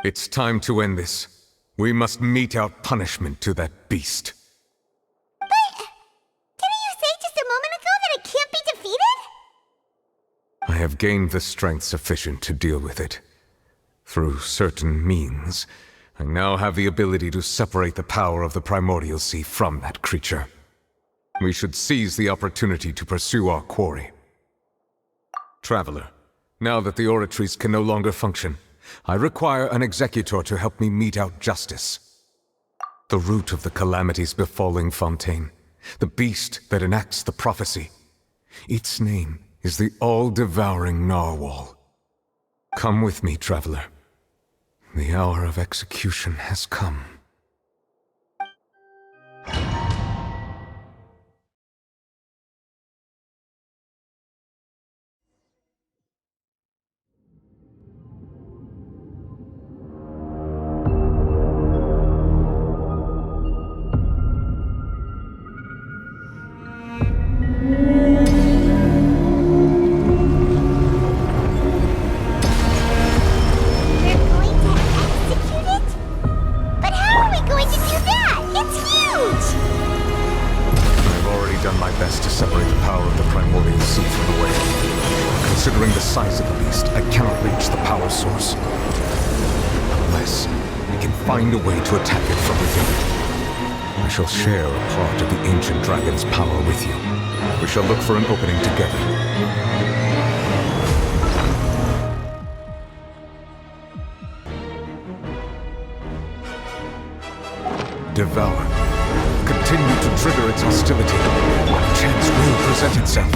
It's time to end this. We must mete out punishment to that beast. But didn't you say just a moment ago that it can't be defeated? I have gained the strength sufficient to deal with it. Through certain means, I now have the ability to separate the power of the Primordial Sea from that creature. We should seize the opportunity to pursue our quarry. Traveler, now that the oratories can no longer function, I require an executor to help me mete out justice. The root of the calamities befalling Fontaine, the beast that enacts the prophecy. Its name is the all-devouring Narwhal. Come with me, traveler. The hour of execution has come. Considering the size of the beast, I cannot reach the power source. Unless we can find a way to attack it from within. I shall share a part of the ancient dragon's power with you. We shall look for an opening together. Devour. Continue to trigger its hostility. A chance will present itself.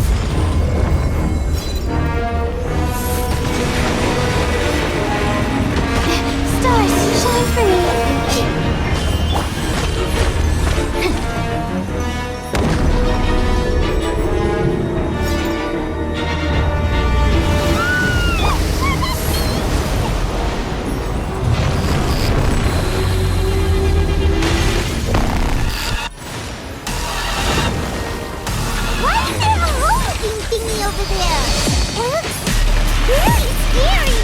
Stars, shine for me! Why is there a hole-looking thingy over there? It looks really scary!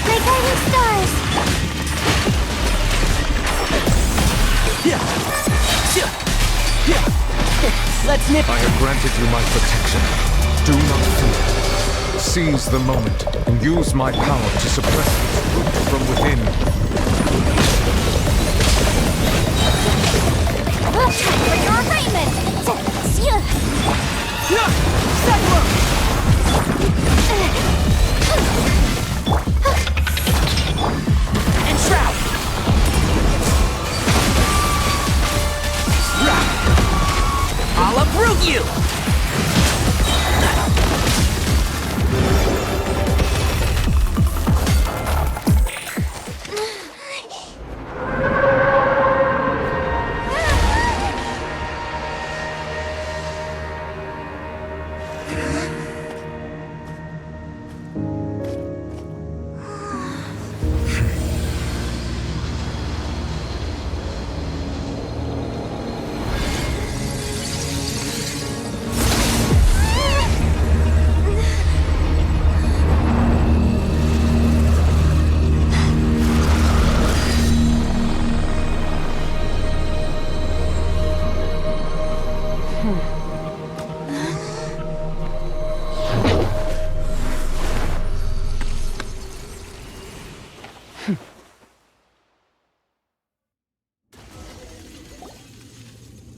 My guiding stars! Let's nip. I have granted you my protection. Do not fear. Seize the moment and use my power to suppress its root from within. For your alignment! And Shroud. I'll uproot you.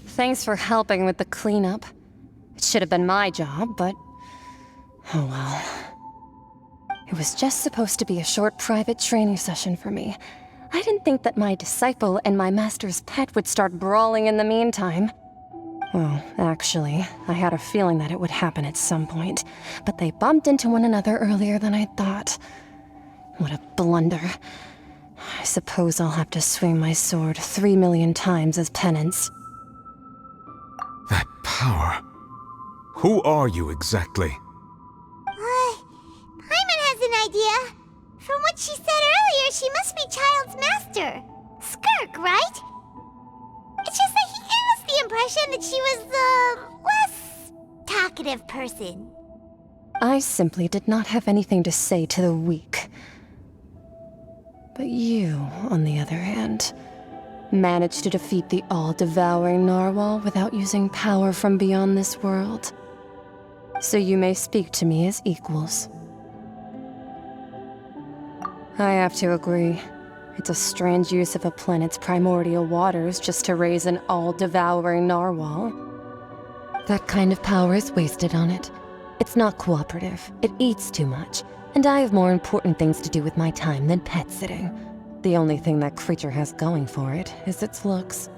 Thanks for helping with the cleanup. It should have been my job, but... oh well. It was just supposed to be a short private training session for me. I didn't think that my disciple and my master's pet would start brawling in the meantime. Well, actually, I had a feeling that it would happen at some point, but they bumped into one another earlier than I thought. What a blunder. I suppose I'll have to swing my sword 3 million times as penance. That power. Who are you exactly? Paimon has an idea. From what she said earlier, she must be Child's master. Skirk, right? It's just that he is impression that she was the less talkative person. I simply did not have anything to say to the weak. But you, on the other hand, managed to defeat the all-devouring narwhal without using power from beyond this world. So you may speak to me as equals. I have to agree. It's a strange use of a planet's primordial waters just to raise an all-devouring narwhal. That kind of power is wasted on it. It's not cooperative. It eats too much. And I have more important things to do with my time than pet sitting. The only thing that creature has going for it is its looks.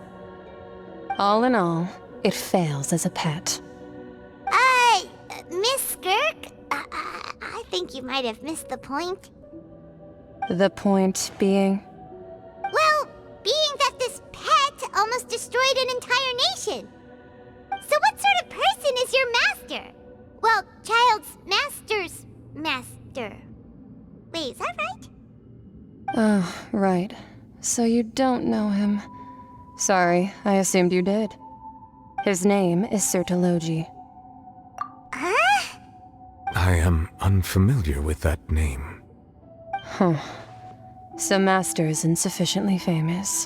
All in all, it fails as a pet. Miss Skirk? I think you might have missed the point. The point being? Well, being that this pet almost destroyed an entire nation. So what sort of person is your master? Well, child's master's master. Wait, is that right? Oh, right. So you don't know him. Sorry, I assumed you did. His name is Sertologi. Huh? I am unfamiliar with that name. Huh. So Master isn't sufficiently famous.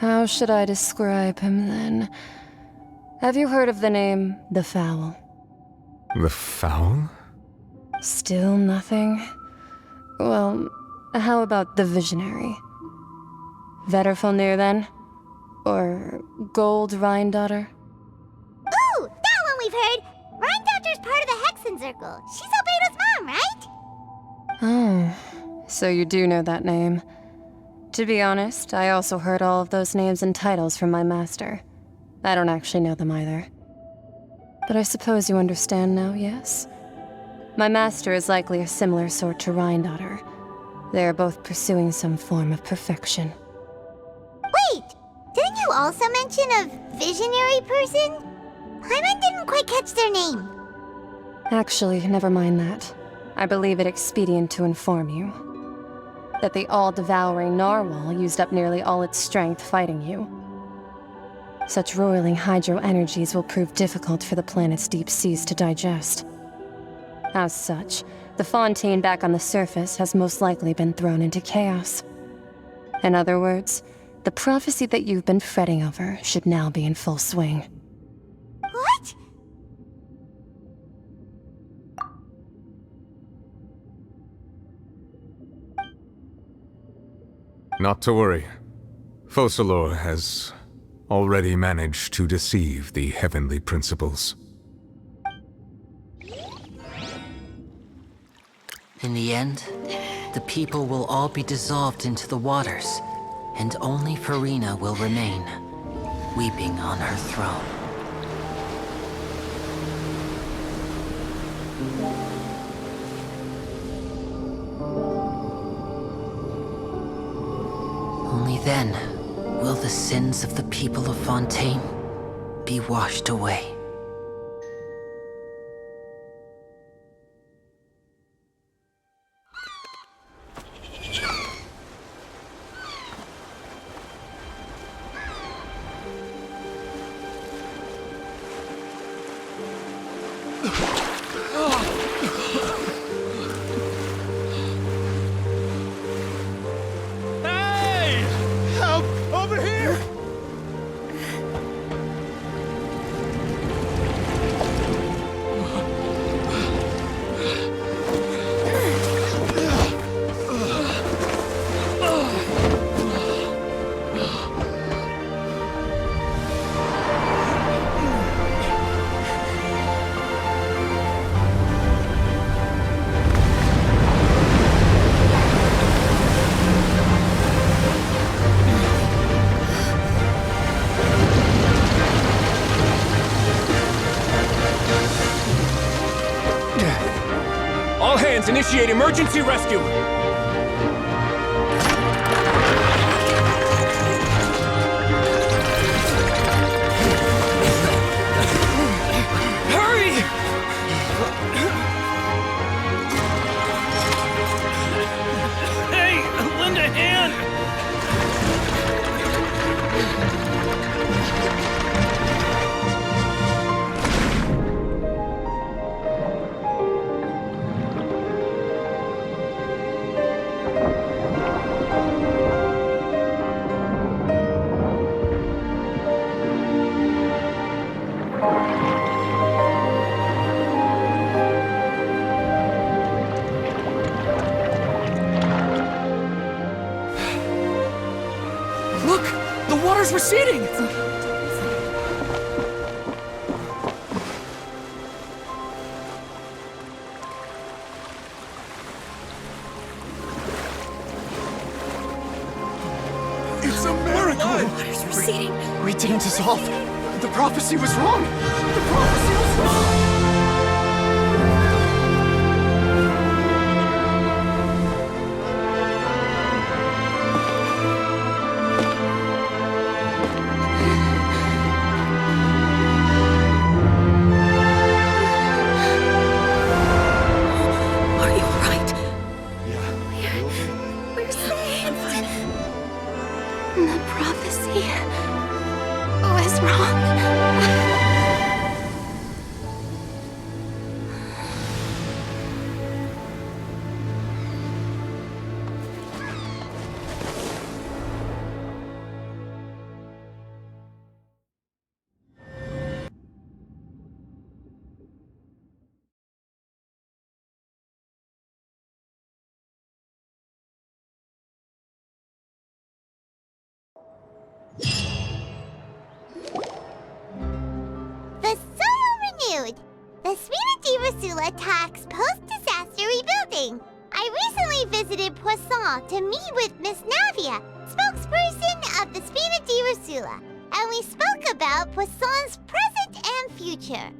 How should I describe him then? Have you heard of the name the Fowl? The Fowl? Still nothing? Well, how about the Visionary? Vetterfulnir then? Or Gold Rhindaughter? Ooh, that one we've heard! Rhindaughter's part of the Hexen Circle. She's Albedo's mom, right? Oh, so you do know that name. To be honest, I also heard all of those names and titles from my master. I don't actually know them either. But I suppose you understand now, yes? My master is likely a similar sort to Rhindaughter. They are both pursuing some form of perfection. Wait! Didn't you also mention a visionary person? Paimon didn't quite catch their name. Actually, never mind that. I believe it expedient to inform you that the all-devouring narwhal used up nearly all its strength fighting you. Such roiling hydro energies will prove difficult for the planet's deep seas to digest. As such, the fontaine back on the surface has most likely been thrown into chaos. In other words, the prophecy that you've been fretting over should now be in full swing. What? Not to worry. Focalor has already managed to deceive the heavenly principles. In the end, the people will all be dissolved into the waters, and only Farina will remain, weeping on her throne. Only then will the sins of the people of Fontaine be washed away. All hands, initiate emergency rescue! Hurry! Hey, lend a hand! Look! The water's receding! It's a miracle! Water's receding. We didn't dissolve. The prophecy was wrong. The prophecy was wrong. Are you alright? Yeah. We're saved. The prophecy was wrong. The soil renewed. The Spina di Rosula talks post-disaster rebuilding. I recently visited Poisson to meet with Miss Navia, spokesperson of the Spina di Rosula, and we spoke about Poisson's present and future.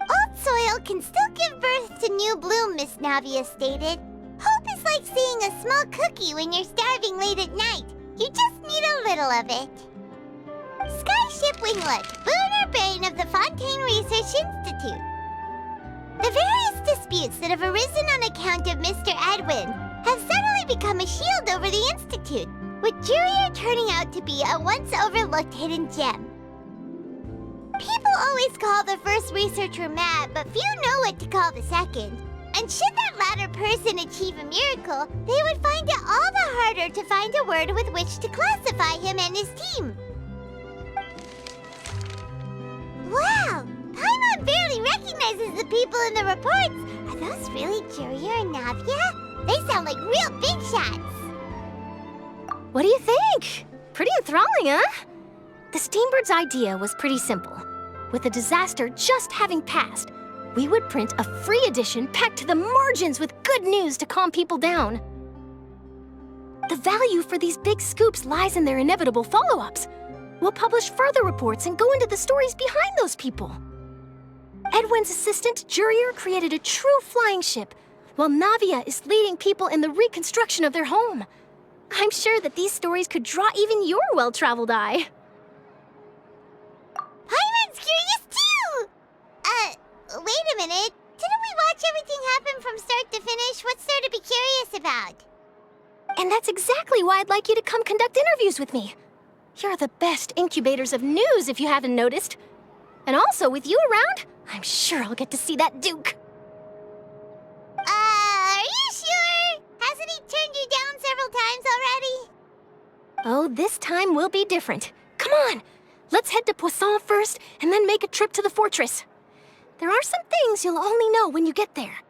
Old soil can still give birth to new bloom, Miss Navia stated. Hope is like seeing a small cookie when you're starving late at night. You just need a little of it. Skyship Winglet, boon or bane of the Fontaine Research Institute. The various disputes that have arisen on account of Mr. Edwin have suddenly become a shield over the Institute, with Jurier turning out to be a once overlooked hidden gem. People always call the first researcher mad, but few know what to call the second. And should that latter person achieve a miracle, they would find it all the harder to find a word with which to classify him and his team. Wow! Paimon barely recognizes the people in the reports. Are those really Jurier and Navia? They sound like real big shots. What do you think? Pretty enthralling, huh? The Steambird's idea was pretty simple. With the disaster just having passed, we would print a free edition packed to the margins with good news to calm people down. The value for these big scoops lies in their inevitable follow-ups. We'll publish further reports and go into the stories behind those people. Edwin's assistant, Jurier, created a true flying ship, while Navia is leading people in the reconstruction of their home. I'm sure that these stories could draw even your well-traveled eye. Paimon's curious too! Wait a minute. Didn't we watch everything happen from start to finish? What's there to be curious about? And that's exactly why I'd like you to come conduct interviews with me. You're the best incubators of news, if you haven't noticed. And also, with you around, I'm sure I'll get to see that Duke. Are you sure? Hasn't he turned you down several times already? Oh, this time will be different. Come on, let's head to Poisson first, and then make a trip to the fortress. There are some things you'll only know when you get there.